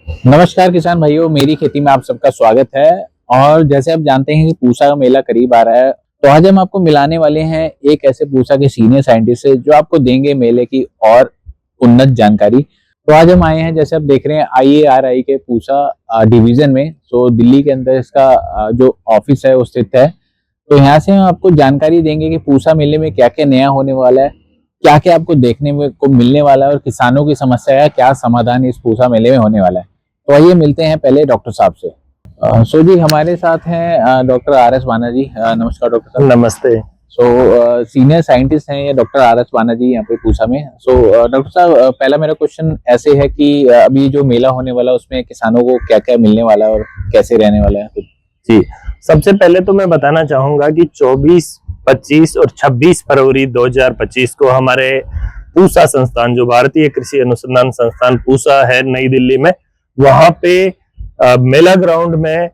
नमस्कार किसान भाइयों, मेरी खेती में आप सबका स्वागत है। और जैसे आप जानते हैं कि पूसा का मेला करीब आ रहा है, तो आज हम आपको मिलाने वाले हैं एक ऐसे पूसा के सीनियर साइंटिस्ट से जो आपको देंगे मेले की और उन्नत जानकारी। तो आज हम आए हैं, जैसे आप देख रहे हैं, IARI के पूसा डिवीजन में। तो दिल्ली के अंदर इसका जो ऑफिस है वो स्थित है। तो यहाँ से हम आपको जानकारी देंगे कि पूसा मेले में क्या क्या नया होने वाला है, क्या क्या आपको देखने में को मिलने वाला है और किसानों की समस्या का क्या समाधान इस पूसा मेले में होने वाला है। तो आइए मिलते हैं पहले डॉक्टर साहब से। सो जी, हमारे साथ हैं डॉक्टर RS बाना जी। नमस्कार डॉक्टर साहब। नमस्ते। सीनियर साइंटिस्ट हैं ये डॉक्टर RS बाना जी यहाँ पे पूसा में। डॉक्टर साहब, पहला मेरा क्वेश्चन ऐसे है कि अभी जो मेला होने वाला है उसमें किसानों को क्या क्या मिलने वाला है और कैसे रहने वाला है? जी, सबसे पहले तो मैं बताना चाहूंगा कि 24, 25 और 26 फरवरी 2025 को हमारे पूसा संस्थान, जो भारतीय कृषि अनुसंधान संस्थान पूसा है नई दिल्ली में, वहां पे मेला ग्राउंड में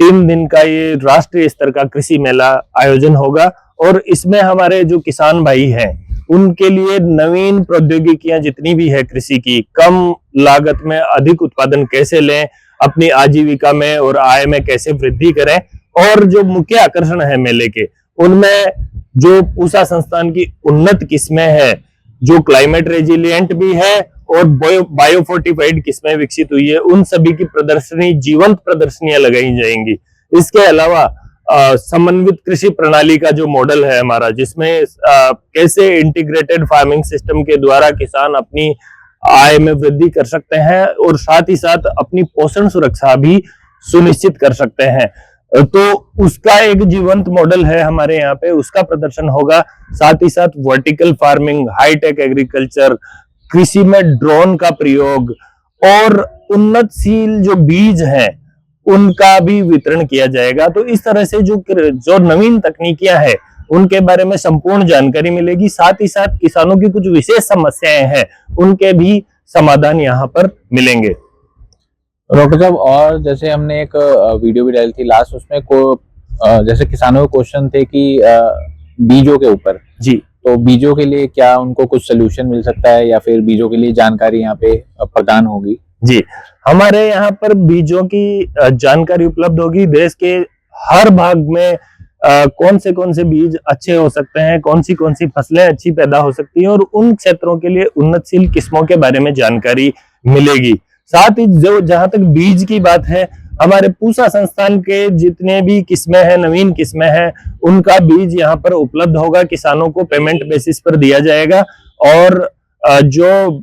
3 दिन का ये राष्ट्रीय स्तर का कृषि मेला आयोजन होगा। और इसमें हमारे जो किसान भाई हैं उनके लिए नवीन प्रौद्योगिकियां जितनी भी है कृषि की, कम लागत में अधिक उत्पादन कैसे लें, अपनी आजीविका में और आय में कैसे वृद्धि करें, और जो मुख्य आकर्षण है मेले के, उनमें जो पूसा संस्थान की उन्नत किस्में हैं, जो क्लाइमेट रेजिलिएंट भी है और बायो फोर्टिफाइड किस्में विकसित हुई है, उन सभी की प्रदर्शनी, जीवंत प्रदर्शनियां लगाई जाएंगी। इसके अलावा समन्वित कृषि प्रणाली का जो मॉडल है हमारा, जिसमें कैसे इंटीग्रेटेड फार्मिंग सिस्टम के द्वारा किसान अपनी आय में वृद्धि कर सकते हैं और साथ ही साथ अपनी पोषण सुरक्षा भी सुनिश्चित कर सकते हैं, तो उसका एक जीवंत मॉडल है हमारे यहाँ पे, उसका प्रदर्शन होगा। साथ ही साथ वर्टिकल फार्मिंग, हाईटेक एग्रीकल्चर, कृषि में ड्रोन का प्रयोग और उन्नतशील जो बीज हैं उनका भी वितरण किया जाएगा। तो इस तरह से जो नवीन तकनीकियां हैं उनके बारे में संपूर्ण जानकारी मिलेगी। साथ ही साथ किसानों की कुछ विशेष समस्याएं हैं, उनके भी समाधान यहाँ पर मिलेंगे। डॉक्टर साहब, और जैसे हमने एक वीडियो भी डाली थी लास्ट, उसमें जैसे किसानों के क्वेश्चन थे कि बीजों के ऊपर जी, तो बीजों के लिए क्या उनको कुछ सोल्यूशन मिल सकता है या फिर बीजों के लिए जानकारी यहाँ पे प्रदान होगी? जी, हमारे यहाँ पर बीजों की जानकारी उपलब्ध होगी। देश के हर भाग में कौन से बीज अच्छे हो सकते हैं, कौन सी फसलें अच्छी पैदा हो सकती हैं, और उन क्षेत्रों के लिए उन्नतशील किस्मों के बारे में जानकारी मिलेगी। साथ ही जो जहां तक बीज की बात है, हमारे पूसा संस्थान के जितने भी किस्में हैं, नवीन किस्में हैं, उनका बीज यहाँ पर उपलब्ध होगा। किसानों को पेमेंट बेसिस पर दिया जाएगा। और जो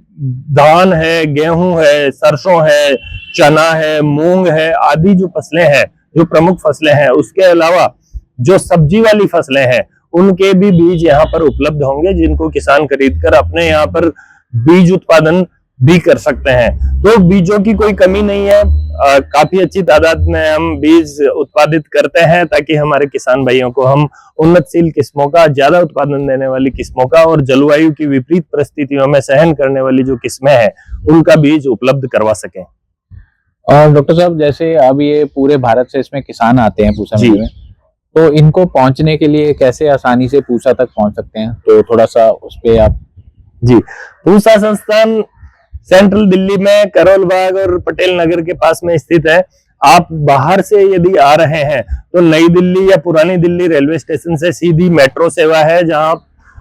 धान है, गेहूं है, सरसों है, चना है, मूंग है, आदि जो फसलें हैं, जो प्रमुख फसलें हैं, उसके अलावा जो सब्जी वाली फसलें हैं, उनके भी बीज यहाँ पर उपलब्ध होंगे, जिनको किसान खरीदकर अपने यहाँ पर बीज उत्पादन भी कर सकते हैं। तो बीजों की कोई कमी नहीं है। काफी अच्छी तादाद में हम बीज उत्पादित करते हैं, ताकि हमारे किसान भाइयों को हम उन्नतशील किस्मों का, ज्यादा उत्पादन देने वाली किस्मों का और जलवायु की विपरीत परिस्थितियों में सहन करने वाली जो किस्में हैं, उनका बीज उपलब्ध करवा सकें। और डॉक्टर साहब, जैसे अब ये पूरे भारत से इसमें किसान आते हैं पूसा मेले में, तो इनको पहुंचने के लिए कैसे आसानी से पूसा तक पहुंच सकते हैं? तो थोड़ा सा उस पे आप। जी, पूसा संस्थान सेंट्रल दिल्ली में करोल बाग और पटेल नगर के पास में स्थित है। आप बाहर से यदि आ रहे हैं तो नई दिल्ली या पुरानी दिल्ली रेलवे स्टेशन से सीधी मेट्रो सेवा है, जहां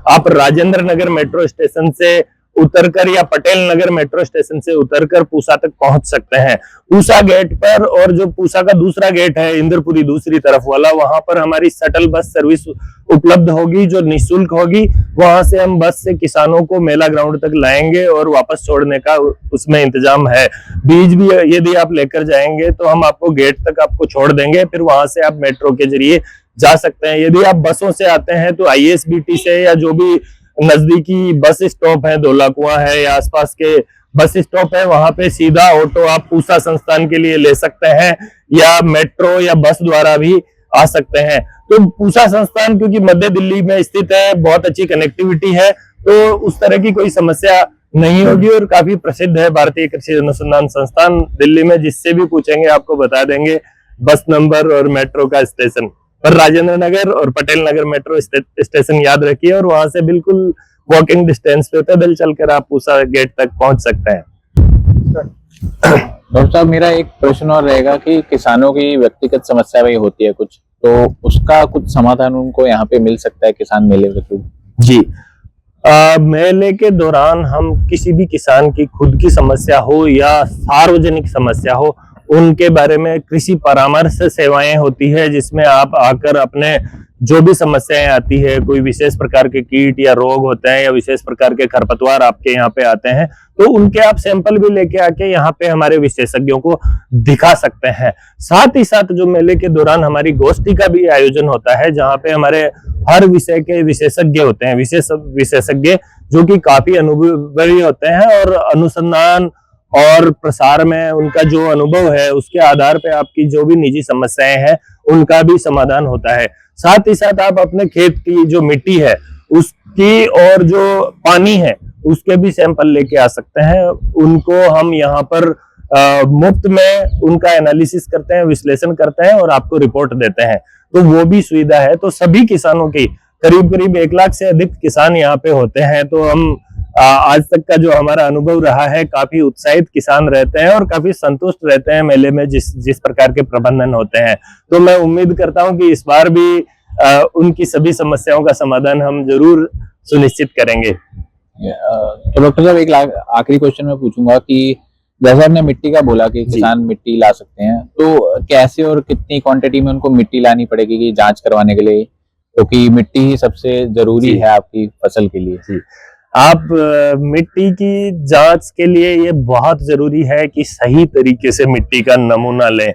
आप राजेंद्र नगर मेट्रो स्टेशन से उतरकर या पटेल नगर मेट्रो स्टेशन से उतरकर पूसा तक पहुंच सकते हैं। पूसा गेट पर, और जो पूसा का दूसरा गेट है इंद्रपुरी दूसरी तरफ वाला, वहां पर हमारी शटल बस सर्विस उपलब्ध होगी, जो निःशुल्क होगी। वहां से हम बस से किसानों को मेला ग्राउंड तक लाएंगे और वापस छोड़ने का उसमें इंतजाम है। बीज भी यदि आप लेकर जाएंगे तो हम आपको गेट तक आपको छोड़ देंगे, फिर वहां से आप मेट्रो के जरिए जा सकते हैं। यदि आप बसों से आते हैं तो ISBT से, या जो भी नजदीकी बस स्टॉप है, धोलाकुआं है या आसपास के बस स्टॉप है, वहां पे सीधा ऑटो आप पूसा संस्थान के लिए ले सकते हैं, या मेट्रो या बस द्वारा भी आ सकते हैं। तो पूसा संस्थान क्योंकि मध्य दिल्ली में स्थित है, बहुत अच्छी कनेक्टिविटी है, तो उस तरह की कोई समस्या नहीं होगी। और काफी प्रसिद्ध है भारतीय कृषि अनुसंधान संस्थान दिल्ली में, जिससे भी पूछेंगे आपको बता देंगे बस नंबर और मेट्रो का स्टेशन। पर राजेंद्र नगर और पटेल नगर मेट्रो स्टेशन याद रखिए, और वहां से बिल्कुल वॉकिंग डिस्टेंस पे पैदल चलकर आप पूसा गेट तक पहुंच सकते हैं। डॉक्टर साहब, मेरा एक प्रश्न और रहेगा कि किसानों की व्यक्तिगत समस्या भी होती है कुछ, तो उसका कुछ समाधान उनको यहाँ पे मिल सकता है किसान मेले के थ्रू? जी, मेले के दौरान हम किसी भी किसान की खुद की समस्या हो या सार्वजनिक समस्या हो, उनके बारे में कृषि परामर्श सेवाएं होती है, जिसमें आप आकर अपने जो भी समस्याएं आती है, कोई विशेष प्रकार के कीट या रोग होते हैं या विशेष प्रकार के खरपतवार आपके यहाँ पे आते हैं, तो उनके आप सैंपल भी लेके आके यहाँ पे हमारे विशेषज्ञों को दिखा सकते हैं। साथ ही साथ जो मेले के दौरान हमारी गोष्ठी का भी आयोजन होता है, जहाँ पे हमारे हर विषय के विशेषज्ञ होते हैं, विशेषज्ञ जो कि काफी अनुभवी होते हैं और अनुसंधान और प्रसार में उनका जो अनुभव है उसके आधार पे आपकी जो भी निजी समस्याएं हैं उनका भी समाधान होता है। साथ ही साथ आप अपने खेत की जो मिट्टी है उसकी और जो पानी है उसके भी सैंपल लेके आ सकते हैं। उनको हम यहाँ पर मुफ्त में उनका एनालिसिस करते हैं, विश्लेषण करते हैं और आपको रिपोर्ट देते हैं, तो वो भी सुविधा है। तो सभी किसानों की करीब 1 लाख से अधिक किसान यहाँ पे होते हैं। तो हम आज तक का जो हमारा अनुभव रहा है, काफी उत्साहित किसान रहते हैं और काफी संतुष्ट रहते हैं मेले में जिस प्रकार के प्रबंधन होते हैं। तो मैं उम्मीद करता हूं कि इस बार भी उनकी सभी समस्याओं का समाधान हम जरूर सुनिश्चित करेंगे। तो डॉक्टर साहब, एक आखिरी क्वेश्चन मैं पूछूंगा कि जैसे आपने मिट्टी का बोला कि किसान मिट्टी ला सकते हैं, तो कैसे और कितनी क्वांटिटी में उनको मिट्टी लानी पड़ेगी कि जांच करवाने के लिए, क्योंकि मिट्टी ही सबसे जरूरी है आपकी फसल के लिए? जी, आप मिट्टी की जांच के लिए ये बहुत जरूरी है कि सही तरीके से मिट्टी का नमूना लें।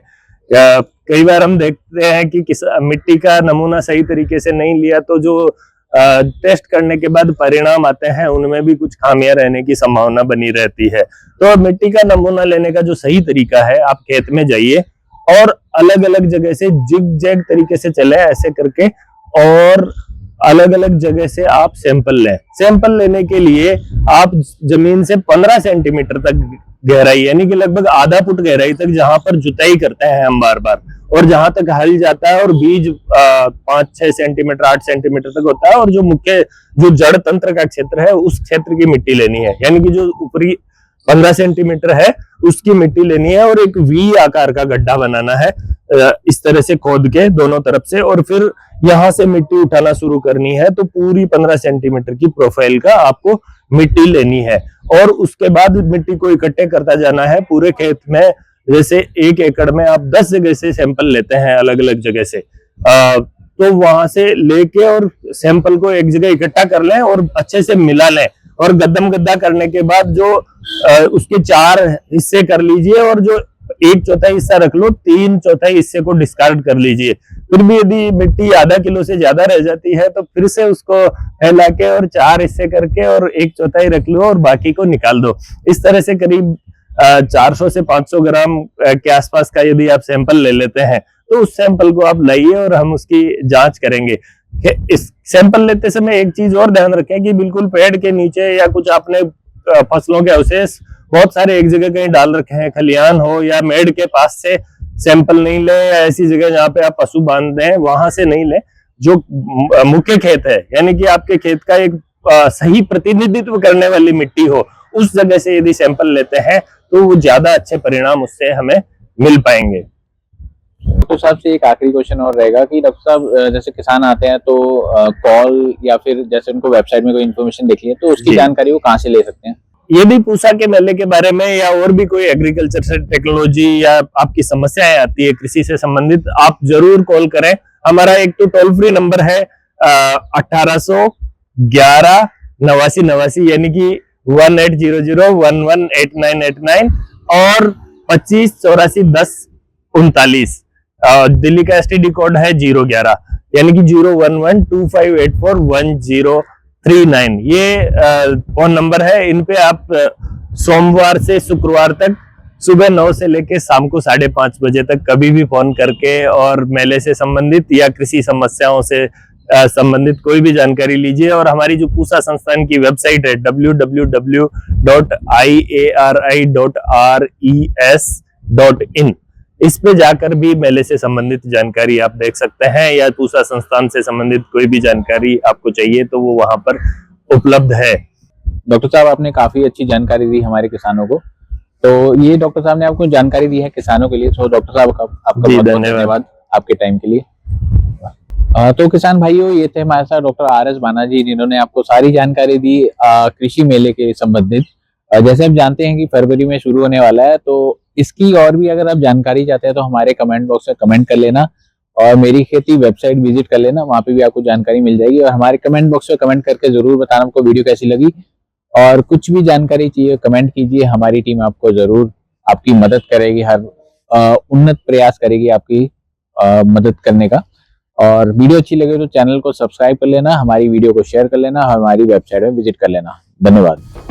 कई बार हम देखते हैं कि मिट्टी का नमूना सही तरीके से नहीं लिया तो जो टेस्ट करने के बाद परिणाम आते हैं उनमें भी कुछ खामियां रहने की संभावना बनी रहती है। तो मिट्टी का नमूना लेने का जो सही तरीका है, आप खेत में जाइए और अलग अलग जगह से जिग जैग तरीके से चले ऐसे करके, और अलग अलग जगह से आप सैंपल लें। सैंपल लेने के लिए आप जमीन से 15 सेंटीमीटर तक गहराई, यानी कि लगभग आधा फुट गहराई तक, जहां पर जुताई करते हैं हम बार बार, और जहां तक हल जाता है और बीज 5-6 सेंटीमीटर 8 सेंटीमीटर तक होता है, और जो मुख्य जो जड़ तंत्र का क्षेत्र है उस क्षेत्र की मिट्टी लेनी है, यानी कि जो ऊपरी 15 सेंटीमीटर है उसकी मिट्टी लेनी है और एक वी आकार का गड्ढा बनाना है इस तरह से खोद के दोनों तरफ से, और फिर यहां से मिट्टी उठाना शुरू करनी है। तो पूरी 15 सेंटीमीटर की प्रोफाइल का आपको मिट्टी लेनी है और उसके बाद मिट्टी को इकट्ठे करता जाना है पूरे खेत में। जैसे 1 एकड़ में आप 10 जगह से सैंपल लेते हैं अलग अलग जगह से, तो वहां से लेके और सैंपल को एक जगह इकट्ठा कर लें और अच्छे से मिला लें, और गद्दम गद्दा करने के बाद जो उसके 4 हिस्से कर लीजिए और जो 1/4 हिस्सा रख लो, 3/4 हिस्से को डिस्कार्ड कर लीजिए। फिर भी यदि मिट्टी आधा किलो से ज्यादा रह जाती है तो फिर से उसको फैला के और 4 हिस्से करके और 1/4 रख लो और बाकी को निकाल दो। इस तरह से करीब 400 से 500 ग्राम के आसपास का यदि आप सैंपल ले लेते हैं तो उस सैंपल को आप लाइए और हम उसकी जांच करेंगे। इस सैंपल लेते समय एक चीज और ध्यान रखें कि बिल्कुल पेड़ के नीचे या कुछ आपने फसलों के अवशेष बहुत सारे एक जगह कहीं डाल रखे हैं, खलियान हो या मेड़ के पास से सैंपल नहीं ले, या ऐसी जगह जहाँ पे आप पशु बांध दें वहां से नहीं ले। जो मुख्य खेत है, यानी कि आपके खेत का एक सही प्रतिनिधित्व करने वाली मिट्टी हो, उस जगह से यदि सैंपल लेते हैं तो वो ज्यादा अच्छे परिणाम उससे हमें मिल पाएंगे। डॉक्टर साहब से एक आखिरी क्वेश्चन और रहेगा कि डॉक्टर साहब, जैसे किसान आते हैं तो कॉल या फिर जैसे उनको वेबसाइट में कोई इन्फॉर्मेशन देखनी है तो उसकी जानकारी वो कहाँ से ले सकते हैं? यदि पूसा के मेले के बारे में या और भी कोई एग्रीकल्चर से टेक्नोलॉजी या आपकी समस्याएं आती है कृषि से संबंधित, आप जरूर कॉल करें। हमारा एक तो टोल फ्री नंबर है 1811 89 89, यानी कि 1800118989 और 25 84 10 39। दिल्ली का STD कोड है 011, यानी कि 01125841039। ये फोन नंबर है। इन पे आप सोमवार से शुक्रवार तक सुबह 9 से लेके शाम को 5:30 बजे तक कभी भी फोन करके और मेले से संबंधित या कृषि समस्याओं से संबंधित कोई भी जानकारी लीजिए। और हमारी जो पूसा संस्थान की वेबसाइट है www.iari.res.in, इस पे जाकर भी मेले से संबंधित जानकारी आप देख सकते हैं, या पूसा संस्थान से संबंधित कोई भी जानकारी आपको चाहिए तो वो वहां पर उपलब्ध है। डॉक्टर साहब, आपने काफी अच्छी जानकारी दी हमारे किसानों को। तो ये डॉक्टर साहब ने आपको जानकारी दी है किसानों के लिए। तो डॉक्टर साहब आपका जी, बहुत बहुत धन्यवाद। धन्यवाद आपके टाइम के लिए। तो किसान भाइयों, ये थे हमारे साथ डॉक्टर आर एस बाना जी, जिन्होंने आपको सारी जानकारी दी कृषि मेले के संबंधित। जैसे आप जानते हैं कि फरवरी में शुरू होने वाला है, तो इसकी और भी अगर आप जानकारी चाहते हैं तो हमारे कमेंट बॉक्स में कमेंट कर लेना और मेरी खेती वेबसाइट विजिट कर लेना, वहां पे भी आपको जानकारी मिल जाएगी। और हमारे कमेंट बॉक्स में कमेंट करके जरूर बताना आपको वीडियो कैसी लगी, और कुछ भी जानकारी चाहिए कमेंट कीजिए, हमारी टीम आपको जरूर आपकी मदद करेगी, हर उन्नत प्रयास करेगी आपकी मदद करने का। और वीडियो अच्छी लगे तो चैनल को सब्सक्राइब कर लेना, हमारी वीडियो को शेयर कर लेना, हमारी वेबसाइट में विजिट कर लेना। धन्यवाद।